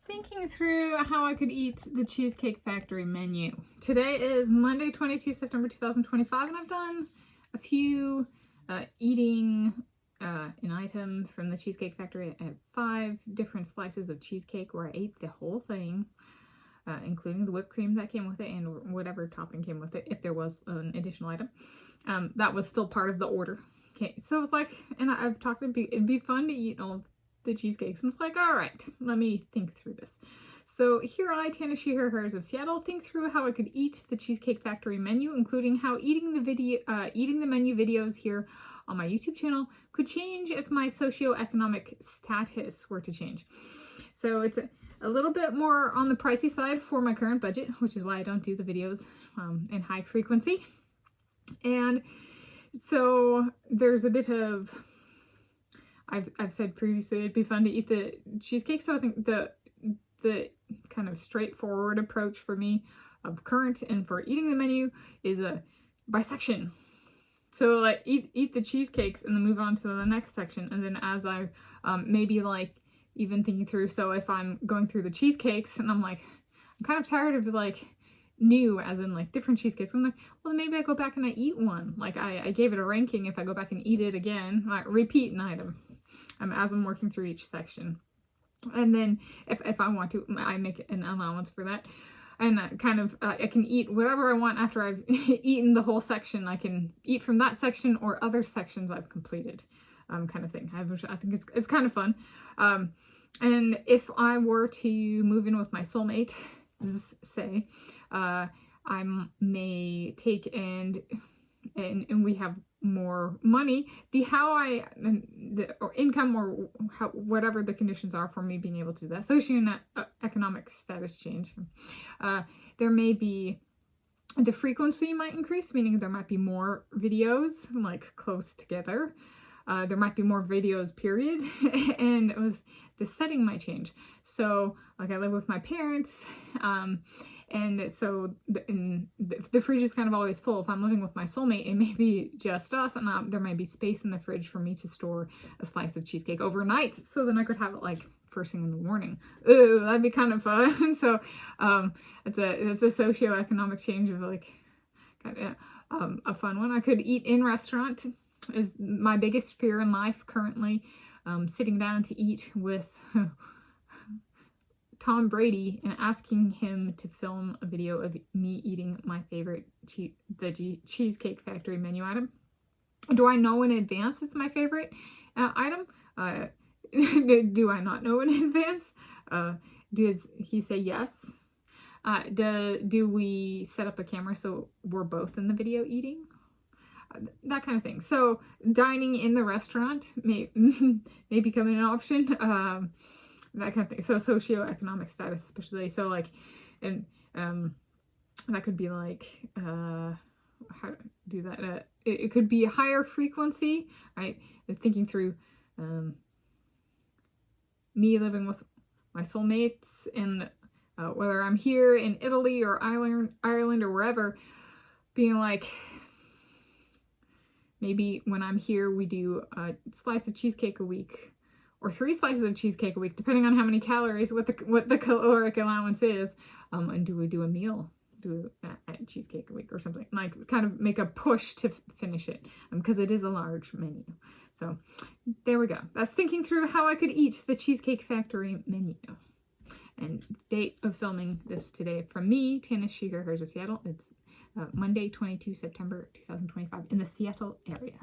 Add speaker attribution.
Speaker 1: Thinking through how I could eat the Cheesecake Factory menu. Today is Monday, 22 September 2025, and I've done a few eating an item from the Cheesecake Factory. I have 5 different slices of cheesecake where I ate the whole thing, including the whipped cream that came with it and whatever topping came with it, if there was an additional item. That was still part of the order. Okay, so it's like, and I've talked, it'd be fun to eat all of the cheesecakes, and it's like, all right, let me think through this. So here I, Tanis Coralee of Seattle, think through how I could eat the Cheesecake Factory menu, including how eating the menu videos here on my YouTube channel could change if my socio-economic status were to change. So it's a little bit more on the pricey side for my current budget, which is why I don't do the videos in high frequency. And so there's a bit of, I've said previously it'd be fun to eat the cheesecake, so I think the kind of straightforward approach for me of current and for eating the menu is a bisection. So like eat the cheesecakes and then move on to the next section, and then as I maybe like even thinking through, so if I'm going through the cheesecakes and I'm like, I'm kind of tired of like new, as in like different cheesecakes, I'm like, well, maybe I go back and I eat one. Like I gave it a ranking. If I go back and eat it again, I repeat an item as I'm working through each section. And then if I want to, I make an allowance for that. And kind of, I can eat whatever I want after I've eaten the whole section. I can eat from that section or other sections I've completed, kind of thing. I think it's kind of fun. And if I were to move in with my soulmate, say, I may take and we have more money, or income, or whatever the conditions are for me being able to do that, socio-economic status change, there may be, the frequency might increase, meaning there might be more videos like close together. There might be more videos, period, and the setting might change. So like I live with my parents, and so the fridge is kind of always full. If I'm living with my soulmate, it may be just us, and there might be space in the fridge for me to store a slice of cheesecake overnight, so then I could have it like first thing in the morning. Ooh, that'd be kind of fun. So it's a socio-economic change of like kind of a fun one. I could eat in restaurant is my biggest fear in life currently. Sitting down to eat with Tom Brady and asking him to film a video of me eating my favorite Cheesecake Factory menu item. Do I know in advance it's my favorite item? Do I not know in advance? Does he say yes? Do we set up a camera so we're both in the video eating? That kind of thing. So dining in the restaurant may become an option. That kind of thing. So socioeconomic status, especially. So like, and that could be like, how to do that? It could be a higher frequency, right? Thinking through me living with my soulmates, and whether I'm here in Italy or Ireland or wherever, being like, maybe when I'm here, we do a slice of cheesecake a week, or 3 slices of cheesecake a week, depending on how many calories, what the caloric allowance is. And do we do a meal, do a cheesecake a week or something, like kind of make a push to finish it, because it is a large menu. So there we go. That's thinking through how I could eat the Cheesecake Factory menu. And date of filming this today from me, Tanis Coralee Leonhardi of Seattle. It's Monday, 22 September 2025 in the Seattle area.